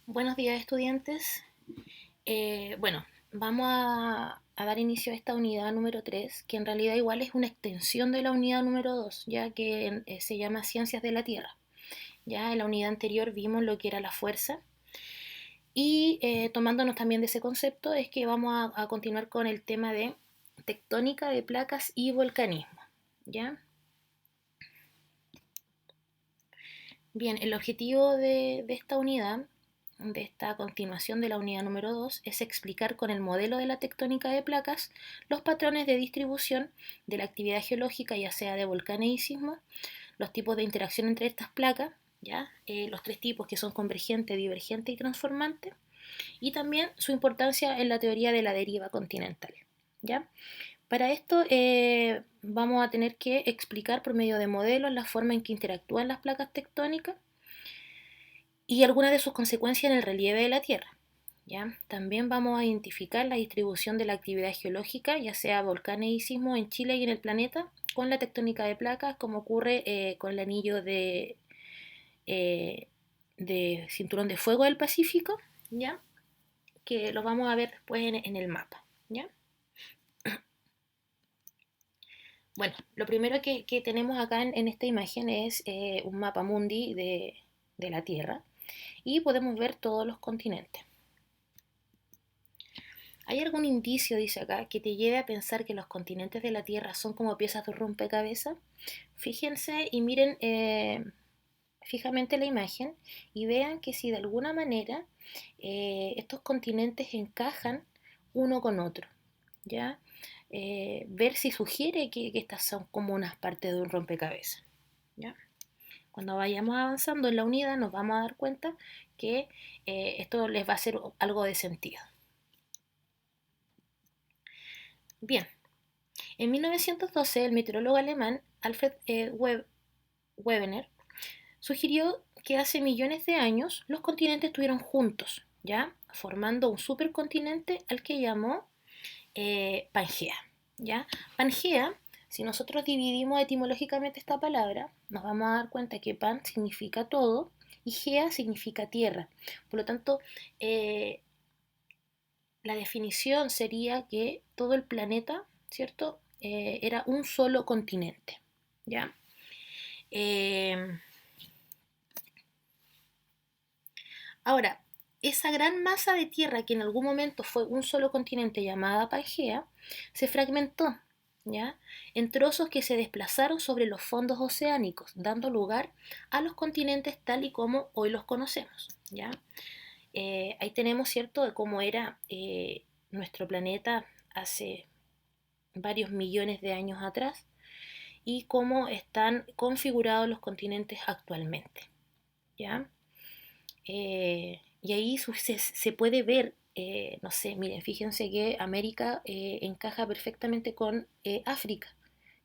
Buenos días, estudiantes. Bueno, vamos a dar inicio a esta unidad número 3, que en realidad igual es una extensión de la unidad número 2, ya que se llama Ciencias de la Tierra. Ya en la unidad anterior vimos lo que era la fuerza y tomándonos también de ese concepto es que vamos a continuar con el tema de tectónica de placas y volcanismo. ¿Ya? Bien, el objetivo de esta unidad, de esta continuación de la unidad número 2, es explicar con el modelo de la tectónica de placas los patrones de distribución de la actividad geológica, ya sea de volcanes y sismos, los tipos de interacción entre estas placas, ¿ya? Los tres tipos que son convergente, divergente y transformante, y también su importancia en la teoría de la deriva continental. ¿Ya? Para esto vamos a tener que explicar por medio de modelos la forma en que interactúan las placas tectónicas y algunas de sus consecuencias en el relieve de la Tierra. ¿Ya? También vamos a identificar la distribución de la actividad geológica, ya sea volcanes y sismos en Chile y en el planeta, con la tectónica de placas, como ocurre con el anillo eh, de cinturón de fuego del Pacífico, ¿ya? Que lo vamos a ver después en el mapa. ¿Ya? Bueno, lo primero que tenemos acá en esta imagen es un mapa mundi de la Tierra y podemos ver todos los continentes. ¿Hay algún indicio, dice acá, que te lleve a pensar que los continentes de la Tierra son como piezas de un rompecabezas? Fíjense y miren fijamente la imagen y vean que si de alguna manera estos continentes encajan uno con otro, ¿ya? Ver si sugiere que estas son como unas partes de un rompecabezas, ¿ya? Cuando vayamos avanzando en la unidad nos vamos a dar cuenta que esto les va a hacer algo de sentido. Bien, en 1912 el meteorólogo alemán Alfred Wegener sugirió que hace millones de años los continentes estuvieron juntos, ¿ya? Formando un supercontinente al que llamó Pangea, ¿ya? Pangea, si nosotros dividimos etimológicamente esta palabra, nos vamos a dar cuenta que pan significa todo y gea significa tierra. Por lo tanto, eh, la definición sería que todo el planeta, ¿cierto? Era un solo continente, ¿ya? Eh, Ahora, esa gran masa de tierra que en algún momento fue un solo continente llamada Pangea, se fragmentó, ¿ya? En trozos que se desplazaron sobre los fondos oceánicos, dando lugar a los continentes tal y como hoy los conocemos, ¿ya? Ahí tenemos, ¿cierto?, de cómo era nuestro planeta hace varios millones de años atrás y cómo están configurados los continentes actualmente, ¿ya? Y ahí se puede ver, no sé, miren, fíjense que América encaja perfectamente con África,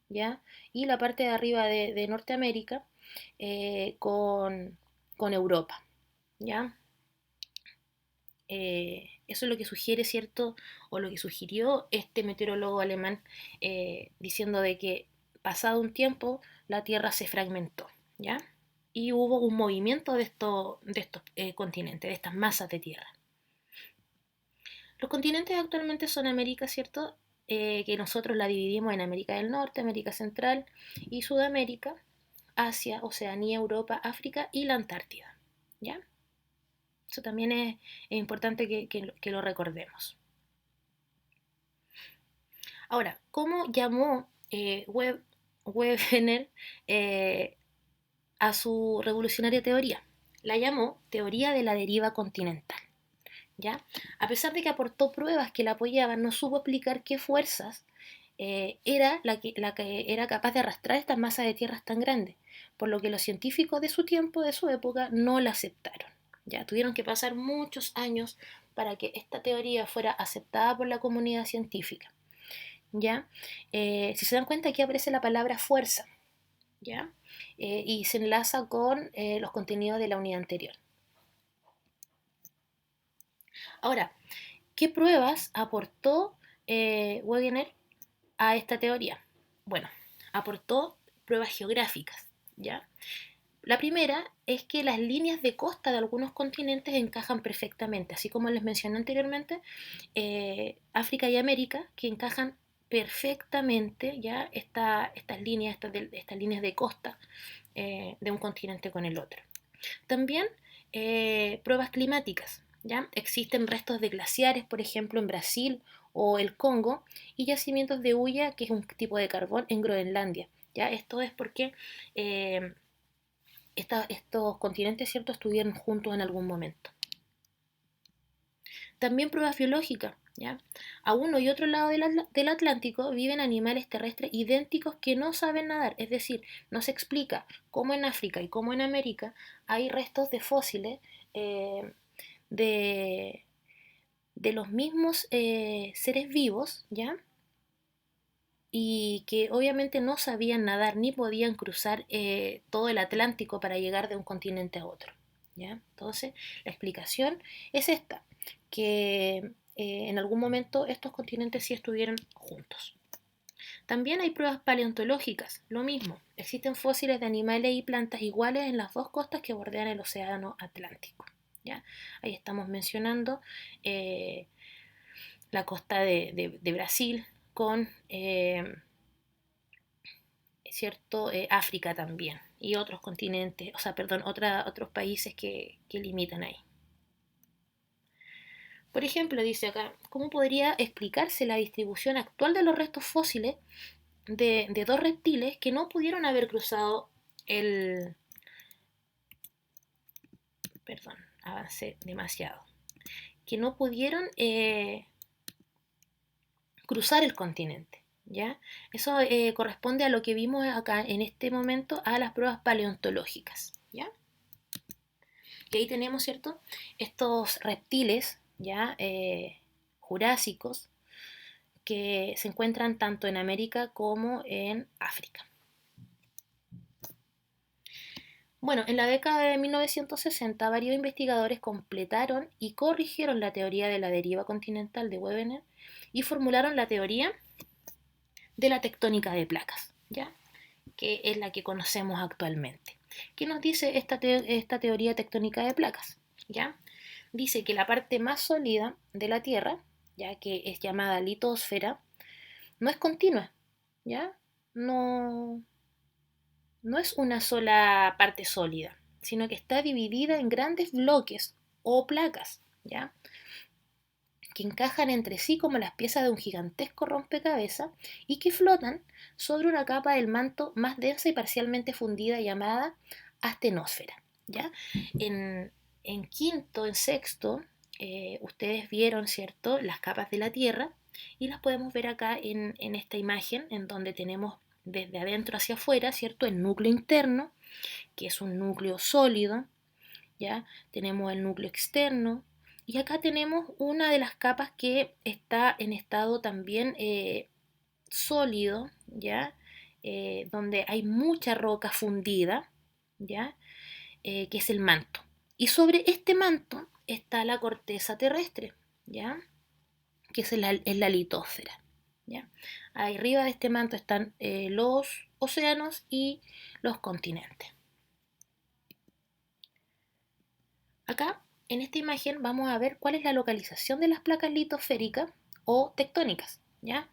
¿ya? Y la parte de arriba de Norteamérica con Europa, ¿ya? Eso es lo que sugiere, ¿cierto? O lo que sugirió este meteorólogo alemán diciendo de que pasado un tiempo la Tierra se fragmentó, ¿ya? Y hubo un movimiento de estos continentes, de estas masas de tierra. Los continentes actualmente son América, ¿cierto? Que nosotros la dividimos en América del Norte, América Central y Sudamérica, Asia, Oceanía, Europa, África y la Antártida, ¿ya? Eso también es importante que lo recordemos. Ahora, ¿cómo llamó Wegener eh, a su revolucionaria teoría? La llamó teoría de la deriva continental. ¿Ya? A pesar de que aportó pruebas que la apoyaban, no supo explicar qué fuerzas era la que era capaz de arrastrar estas masas de tierras tan grandes, por lo que los científicos de su tiempo, de su época, no la aceptaron. Ya tuvieron que pasar muchos años para que esta teoría fuera aceptada por la comunidad científica. ¿Ya? Si se dan cuenta, aquí aparece la palabra fuerza, ¿ya? Y se enlaza con los contenidos de la unidad anterior. Ahora, ¿qué pruebas aportó Wegener a esta teoría? Bueno, aportó pruebas geográficas, ¿ya? La primera es que las líneas de costa de algunos continentes encajan perfectamente, así como les mencioné anteriormente, África y América, que encajan perfectamente ya estas líneas de costa de un continente con el otro. También pruebas climáticas. ¿Ya? Existen restos de glaciares, por ejemplo, en Brasil o el Congo, y yacimientos de hulla, que es un tipo de carbón, en Groenlandia. ¿Ya? Esto es porque estos continentes, ¿cierto?, estuvieron juntos en algún momento. También pruebas biológicas. ¿Ya? A uno y otro lado del Atlántico viven animales terrestres idénticos que no saben nadar, es decir, no se explica cómo en África y cómo en América hay restos de fósiles de, de los mismos seres vivos, ¿ya? Y que obviamente no sabían nadar ni podían cruzar todo el Atlántico para llegar de un continente a otro, ¿ya? Entonces, la explicación es esta, que en algún momento estos continentes sí estuvieron juntos. También hay pruebas paleontológicas, lo mismo, existen fósiles de animales y plantas iguales en las dos costas que bordean el océano Atlántico. ¿Ya? Ahí estamos mencionando la costa de Brasil con cierto África también y otros continentes, o sea, perdón, otros países que limitan ahí. Por ejemplo, dice acá, ¿cómo podría explicarse la distribución actual de los restos fósiles de dos reptiles que no pudieron haber cruzado el... Perdón, avancé demasiado. Que no pudieron cruzar el continente? ¿Ya? Eso corresponde a lo que vimos acá en este momento, a las pruebas paleontológicas. ¿Ya? Y ahí tenemos, ¿cierto?, estos reptiles, ¿ya? Jurásicos, que se encuentran tanto en América como en África. Bueno, en la década de 1960 varios investigadores completaron y corrigieron la teoría de la deriva continental de Wegener y formularon la teoría de la tectónica de placas, ¿ya? Que es la que conocemos actualmente. ¿Qué nos dice esta teoría tectónica de placas? ¿Ya? Dice que la parte más sólida de la Tierra, ya que es llamada litosfera, no es continua, ¿ya? No, no es una sola parte sólida, sino que está dividida en grandes bloques o placas, ¿ya? Que encajan entre sí como las piezas de un gigantesco rompecabezas y que flotan sobre una capa del manto más densa y parcialmente fundida llamada astenosfera, ¿ya? En, en quinto, en sexto, ustedes vieron, ¿cierto?, las capas de la Tierra y las podemos ver acá en esta imagen en donde tenemos desde adentro hacia afuera, ¿cierto?, el núcleo interno, que es un núcleo sólido, ¿ya? Tenemos el núcleo externo y acá tenemos una de las capas que está en estado también sólido, ¿ya? Donde hay mucha roca fundida, ¿ya? Que es el manto. Y sobre este manto está la corteza terrestre, ¿ya? Que es la litosfera, ¿ya? Arriba de este manto están los océanos y los continentes. Acá, en esta imagen, vamos a ver cuál es la localización de las placas litosféricas o tectónicas, ¿ya?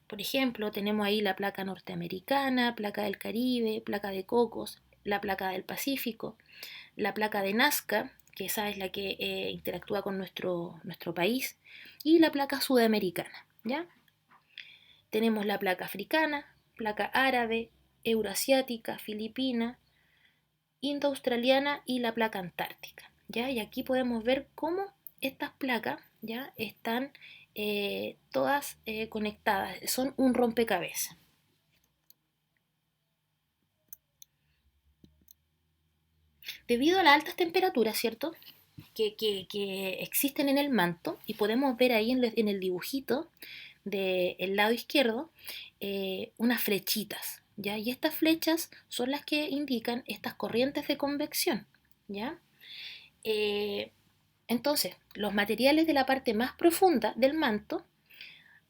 Por ejemplo, tenemos ahí la placa norteamericana, placa del Caribe, placa de Cocos, la placa del Pacífico, la placa de Nazca, que esa es la que interactúa con nuestro país, y la placa sudamericana, ¿ya? Tenemos la placa africana, placa árabe, euroasiática, filipina, indoaustraliana y la placa antártica, ¿ya? Y aquí podemos ver cómo estas placas, ¿ya?, están todas conectadas, son un rompecabezas. Debido a las altas temperaturas, ¿cierto?, que existen en el manto, y podemos ver ahí en el dibujito del lado izquierdo unas flechitas, ¿ya? Y estas flechas son las que indican estas corrientes de convección, ¿ya? Entonces, los materiales de la parte más profunda del manto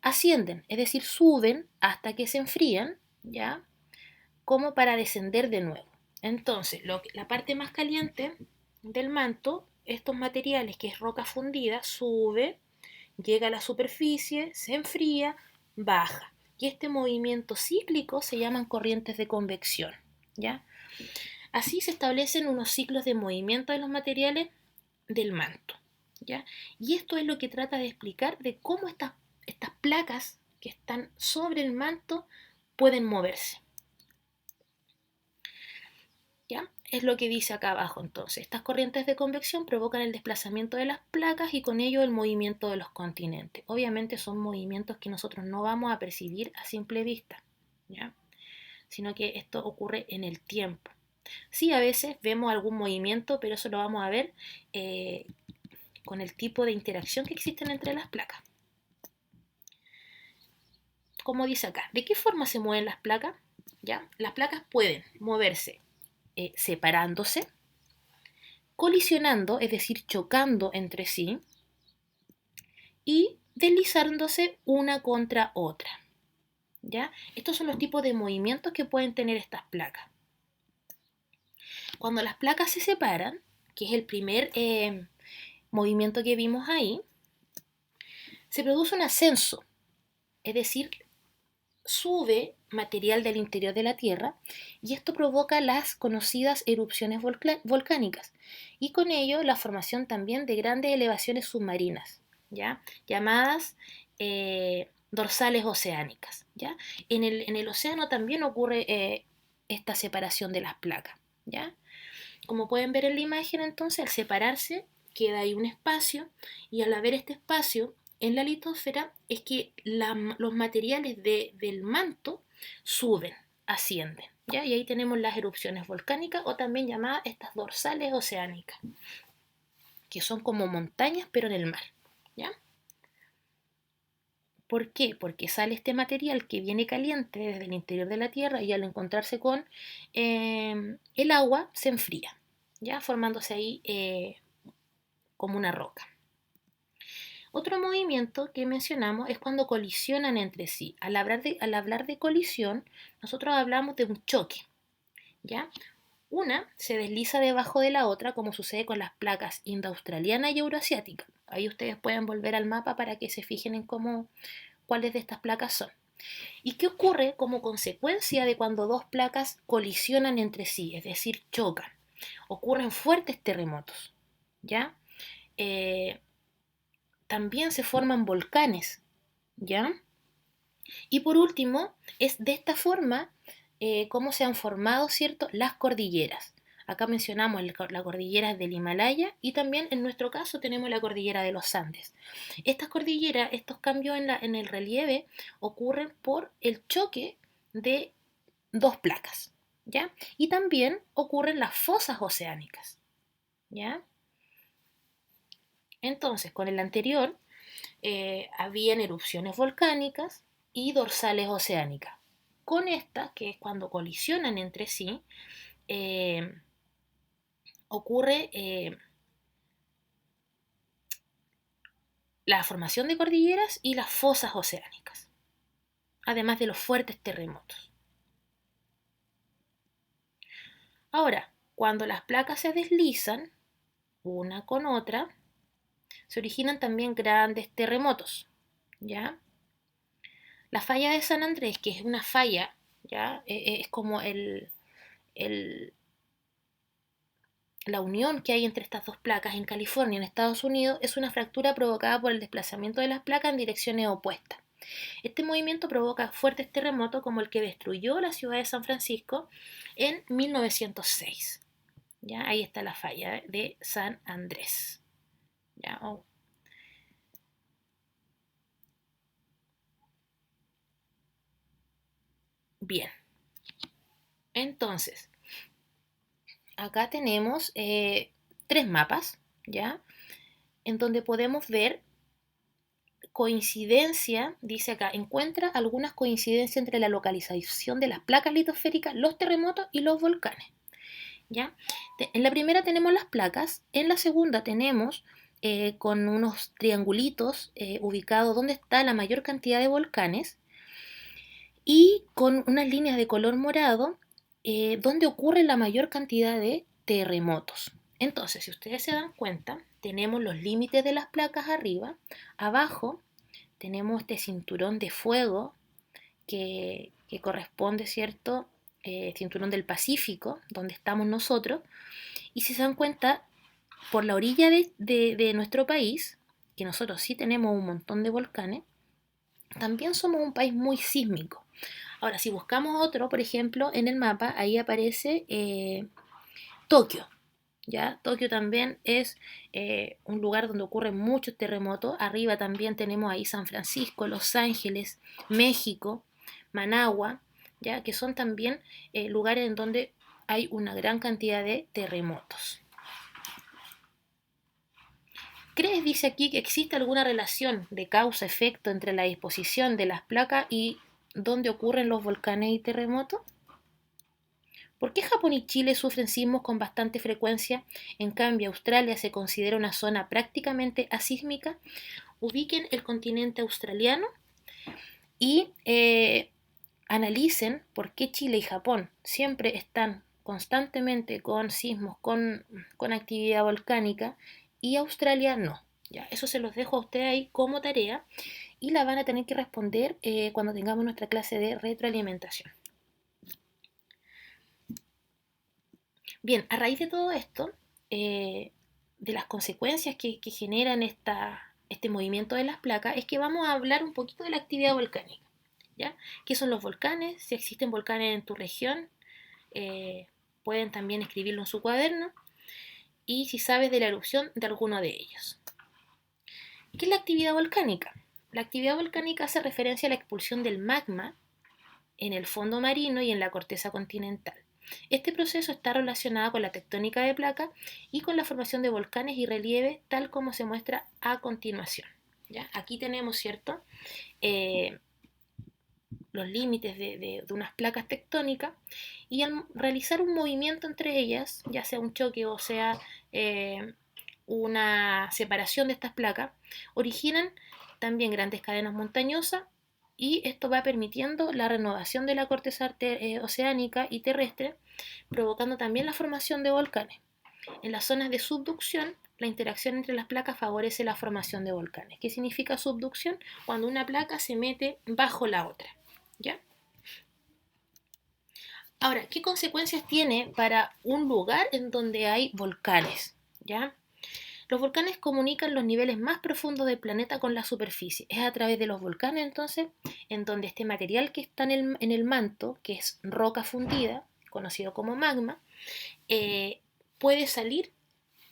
ascienden, es decir, suben hasta que se enfrían, ¿ya? Como para descender de nuevo. Entonces, la parte más caliente del manto, estos materiales, que es roca fundida, sube, llega a la superficie, se enfría, baja. Y este movimiento cíclico se llaman corrientes de convección, ¿ya? Así se establecen unos ciclos de movimiento de los materiales del manto, ¿ya? Y esto es lo que trata de explicar de cómo estas placas que están sobre el manto pueden moverse, ¿ya? Es lo que dice acá abajo entonces. Estas corrientes de convección provocan el desplazamiento de las placas y con ello el movimiento de los continentes. Obviamente son movimientos que nosotros no vamos a percibir a simple vista, ¿ya? Sino que esto ocurre en el tiempo. Sí, a veces vemos algún movimiento, pero eso lo vamos a ver con el tipo de interacción que existen entre las placas. Como dice acá, ¿de qué forma se mueven las placas? ¿Ya? Las placas pueden moverse separándose, colisionando, es decir, chocando entre sí, y deslizándose una contra otra, ¿ya? Estos son los tipos de movimientos que pueden tener estas placas. Cuando las placas se separan, que es el primer movimiento que vimos ahí, se produce un ascenso, es decir, sube material del interior de la Tierra y esto provoca las conocidas erupciones volcánicas y con ello la formación también de grandes elevaciones submarinas, ¿ya? Llamadas dorsales oceánicas, ¿ya? En el océano también ocurre esta separación de las placas, ¿ya? Como pueden ver en la imagen, entonces, al separarse queda ahí un espacio y al haber este espacio en la litosfera es que los materiales del manto suben, ascienden, ¿ya? Y ahí tenemos las erupciones volcánicas o también llamadas estas dorsales oceánicas, que son como montañas pero en el mar, ¿ya? ¿Por qué? Porque sale este material que viene caliente desde el interior de la Tierra y al encontrarse con el agua se enfría, ¿ya? Formándose ahí como una roca. Otro movimiento que mencionamos es cuando colisionan entre sí. Al hablar de colisión, nosotros hablamos de un choque, ¿ya? Una se desliza debajo de la otra, como sucede con las placas indoaustraliana y euroasiática. Ahí ustedes pueden volver al mapa para que se fijen en cuáles de estas placas son. ¿Y qué ocurre como consecuencia de cuando dos placas colisionan entre sí, es decir, chocan? Ocurren fuertes terremotos, ¿ya? También se forman volcanes, ¿ya? Y por último, es de esta forma cómo se han formado, ¿cierto?, las cordilleras. Acá mencionamos la cordillera del Himalaya y también en nuestro caso tenemos la cordillera de los Andes. Estas cordilleras, estos cambios en el relieve ocurren por el choque de dos placas, ¿ya? Y también ocurren las fosas oceánicas, ¿ya? Entonces, con el anterior, habían erupciones volcánicas y dorsales oceánicas. Con estas, que es cuando colisionan entre sí, ocurre la formación de cordilleras y las fosas oceánicas, además de los fuertes terremotos. Ahora, cuando las placas se deslizan una con otra, se originan también grandes terremotos, ¿ya? La falla de San Andrés, que es una falla, ¿ya? Es como la unión que hay entre estas dos placas en California y en Estados Unidos, es una fractura provocada por el desplazamiento de las placas en direcciones opuestas. Este movimiento provoca fuertes terremotos como el que destruyó la ciudad de San Francisco en 1906. ¿Ya? Ahí está la falla de San Andrés. ¿Ya? Oh. Bien, entonces, acá tenemos tres mapas, ¿ya? En donde podemos ver coincidencia, dice acá, encuentra algunas coincidencias entre la localización de las placas litosféricas, los terremotos y los volcanes, ¿ya? En la primera tenemos las placas, en la segunda tenemos con unos triangulitos ubicados donde está la mayor cantidad de volcanes y con unas líneas de color morado donde ocurre la mayor cantidad de terremotos. Entonces, si ustedes se dan cuenta, tenemos los límites de las placas arriba, abajo tenemos este cinturón de fuego que corresponde, ¿cierto? Cinturón del Pacífico, donde estamos nosotros, y si se dan cuenta, por la orilla de nuestro país, que nosotros sí tenemos un montón de volcanes, también somos un país muy sísmico. Ahora, si buscamos otro, por ejemplo, en el mapa, ahí aparece Tokio. ¿Ya? Tokio también es un lugar donde ocurren muchos terremotos. Arriba también tenemos ahí San Francisco, Los Ángeles, México, Managua, ¿ya? Que son también lugares en donde hay una gran cantidad de terremotos. ¿Crees, dice aquí, que existe alguna relación de causa-efecto entre la disposición de las placas y dónde ocurren los volcanes y terremotos? ¿Por qué Japón y Chile sufren sismos con bastante frecuencia? En cambio, Australia se considera una zona prácticamente asísmica. Ubiquen el continente australiano y analicen por qué Chile y Japón siempre están constantemente con sismos, con actividad volcánica, y Australia no. Ya, eso se los dejo a ustedes ahí como tarea y la van a tener que responder cuando tengamos nuestra clase de retroalimentación. Bien, a raíz de todo esto, de las consecuencias que generan este movimiento de las placas, es que vamos a hablar un poquito de la actividad volcánica. ¿Ya? ¿Qué son los volcanes? Si existen volcanes en tu región, eh, pueden también escribirlo en su cuaderno. Y si sabes de la erupción de alguno de ellos. ¿Qué es la actividad volcánica? La actividad volcánica hace referencia a la expulsión del magma en el fondo marino y en la corteza continental. Este proceso está relacionado con la tectónica de placas y con la formación de volcanes y relieves, tal como se muestra a continuación. ¿Ya? Aquí tenemos, ¿cierto?, los límites de unas placas tectónicas, y al realizar un movimiento entre ellas, ya sea un choque o sea una separación de estas placas, originan también grandes cadenas montañosas, y esto va permitiendo la renovación de la corteza oceánica y terrestre, provocando también la formación de volcanes. En las zonas de subducción, la interacción entre las placas favorece la formación de volcanes. ¿Qué significa subducción? Cuando una placa se mete bajo la otra. ¿Ya? Ahora, ¿qué consecuencias tiene para un lugar en donde hay volcanes? ¿Ya? Los volcanes comunican los niveles más profundos del planeta con la superficie. Es a través de los volcanes, entonces, en donde este material que está en el manto, que es roca fundida, conocido como magma, puede salir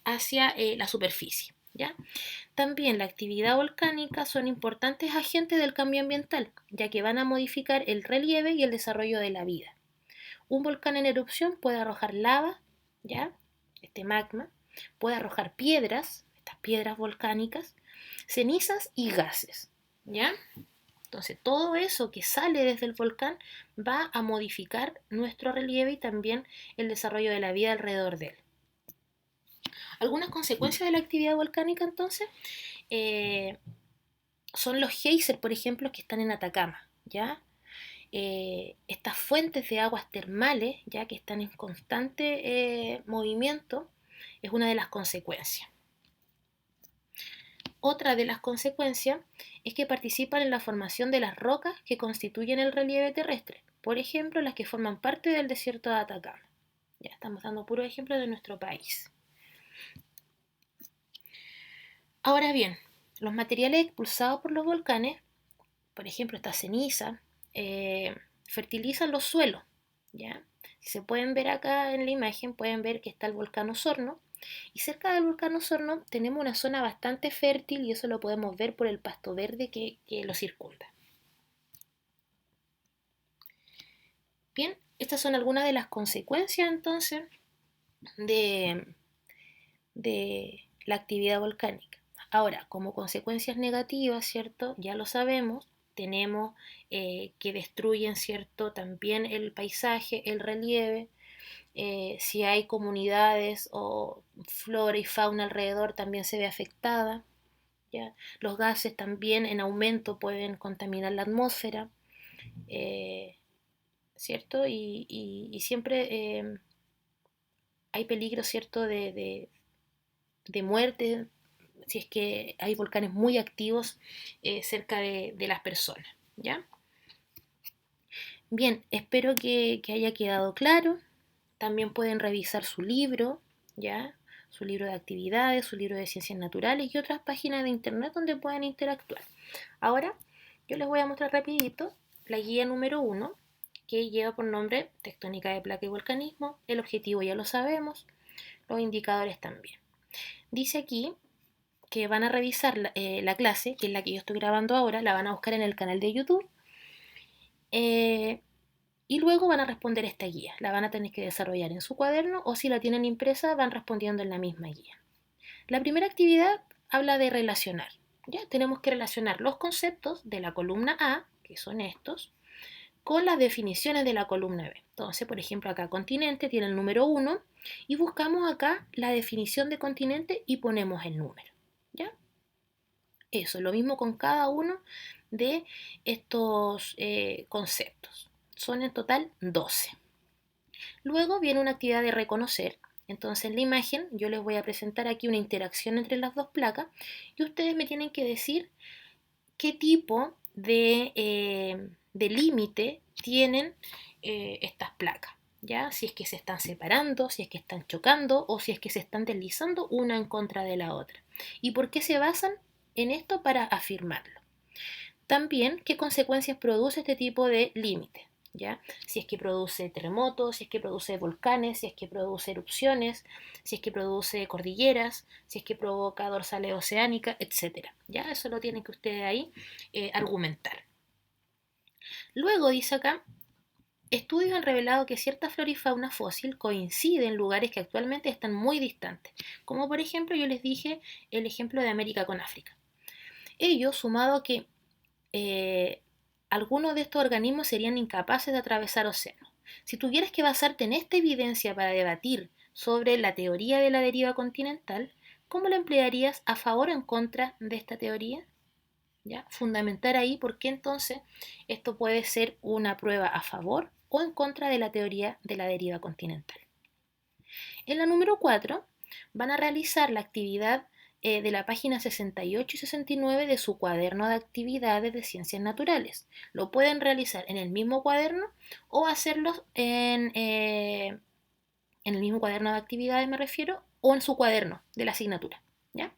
hacia la superficie. ¿Ya? También la actividad volcánica son importantes agentes del cambio ambiental, ya que van a modificar el relieve y el desarrollo de la vida. Un volcán en erupción puede arrojar lava, ¿ya? Este magma, puede arrojar piedras, estas piedras volcánicas, cenizas y gases, ¿ya? Entonces, todo eso que sale desde el volcán va a modificar nuestro relieve y también el desarrollo de la vida alrededor de él. Algunas consecuencias de la actividad volcánica, entonces, son los geysers, por ejemplo, que están en Atacama, ¿ya? Estas fuentes de aguas termales, ya que están en constante movimiento, es una de las consecuencias. Otra de las consecuencias es que participan en la formación de las rocas que constituyen el relieve terrestre, por ejemplo, las que forman parte del desierto de Atacama. Ya estamos dando puros ejemplos de nuestro país. Ahora bien, los materiales expulsados por los volcanes, por ejemplo, esta ceniza, fertilizan los suelos, ¿ya? Si se pueden ver acá en la imagen, pueden ver que está el volcán Osorno, y cerca del volcán Osorno tenemos una zona bastante fértil, y eso lo podemos ver por el pasto verde que lo circunda. Bien, estas son algunas de las consecuencias entonces de la actividad volcánica. Ahora, como consecuencias negativas, ¿cierto? Ya lo sabemos, tenemos que destruyen, ¿cierto?, también el paisaje, el relieve. Si hay comunidades o flora y fauna alrededor, también se ve afectada. ¿Ya? Los gases también en aumento pueden contaminar la atmósfera. ¿cierto? Y siempre hay peligro, ¿cierto?, de muerte si es que hay volcanes muy activos cerca de las personas, ¿ya? Bien, espero que haya quedado claro. También pueden revisar su libro, ¿ya? Su libro de actividades, su libro de ciencias naturales y otras páginas de internet donde puedan interactuar. Ahora, yo les voy a mostrar rapidito la guía número 1, que lleva por nombre Tectónica de Placa y Volcanismo. El objetivo ya lo sabemos, los indicadores también. Dice aquí que van a revisar la clase, que es la que yo estoy grabando ahora, la van a buscar en el canal de YouTube, y luego van a responder esta guía. La van a tener que desarrollar en su cuaderno o si la tienen impresa van respondiendo en la misma guía. La primera actividad habla de relacionar. Ya tenemos que relacionar los conceptos de la columna A, que son estos, con las definiciones de la columna B. Entonces, por ejemplo, acá continente tiene el número 1 y buscamos acá la definición de continente y ponemos el número. ¿Ya? Eso, lo mismo con cada uno de estos conceptos. Son en total 12. Luego viene una actividad de reconocer. Entonces en la imagen yo les voy a presentar aquí una interacción entre las dos placas y ustedes me tienen que decir qué tipo de límite tienen estas placas. ¿Ya? Si es que se están separando, si es que están chocando o si es que se están deslizando una en contra de la otra. ¿Y por qué se basan en esto para afirmarlo? También, ¿qué consecuencias produce este tipo de límite? ¿Ya? Si es que produce terremotos, si es que produce volcanes, si es que produce erupciones, si es que produce cordilleras, si es que provoca dorsales oceánicas, etc. ¿Ya? Eso lo tienen que ustedes ahí argumentar. Luego dice acá, estudios han revelado que cierta flora y fauna fósil coincide en lugares que actualmente están muy distantes, como por ejemplo yo les dije el ejemplo de América con África. Ello sumado a que algunos de estos organismos serían incapaces de atravesar océanos. Si tuvieras que basarte en esta evidencia para debatir sobre la teoría de la deriva continental, ¿cómo la emplearías a favor o en contra de esta teoría? ¿Ya? Fundamentar ahí por qué entonces esto puede ser una prueba a favor o en contra de la teoría de la deriva continental. En la número 4 van a realizar la actividad de la página 68 y 69 de su cuaderno de actividades de ciencias naturales. Lo pueden realizar en el mismo cuaderno o hacerlo en el mismo cuaderno de actividades, me refiero, o en su cuaderno de la asignatura. ¿Ya?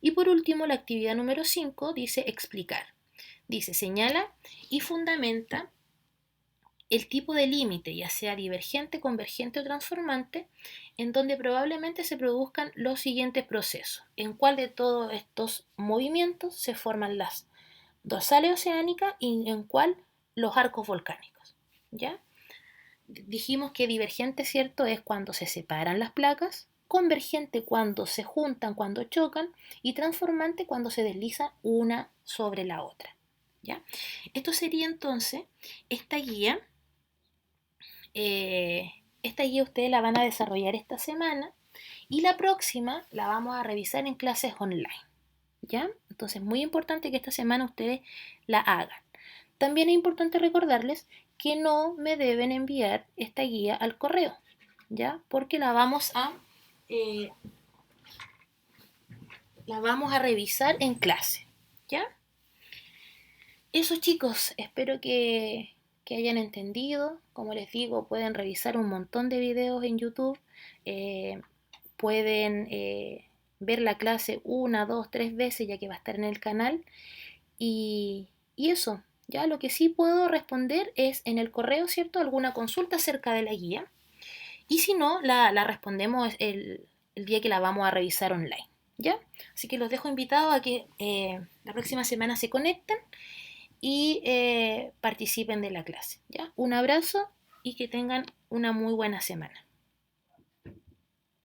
Y por último, la actividad número 5 dice explicar. Dice señala y fundamenta el tipo de límite, ya sea divergente, convergente o transformante, en donde probablemente se produzcan los siguientes procesos. En cuál de todos estos movimientos se forman las dorsales oceánicas y en cuál los arcos volcánicos. ¿Ya? Dijimos que divergente, ¿cierto?, es cuando se separan las placas, convergente cuando se juntan, cuando chocan, y transformante cuando se desliza una sobre la otra. ¿Ya? Esto sería entonces esta guía. Esta guía ustedes la van a desarrollar esta semana y la próxima la vamos a revisar en clases online. ¿Ya? Entonces, muy importante que esta semana ustedes la hagan. También es importante recordarles que no me deben enviar esta guía al correo, ¿ya? Porque la vamos a revisar en clase, ¿ya? Eso, chicos, espero que hayan entendido. Como les digo, pueden revisar un montón de videos en YouTube, eh, pueden ver la clase una, dos, tres veces ya que va a estar en el canal y eso. Ya lo que sí puedo responder es en el correo, ¿cierto? Alguna consulta acerca de la guía. Y si no, la respondemos el día que la vamos a revisar online. ¿Ya? Así que los dejo invitados a que la próxima semana se conecten y participen de la clase. ¿Ya? Un abrazo y que tengan una muy buena semana.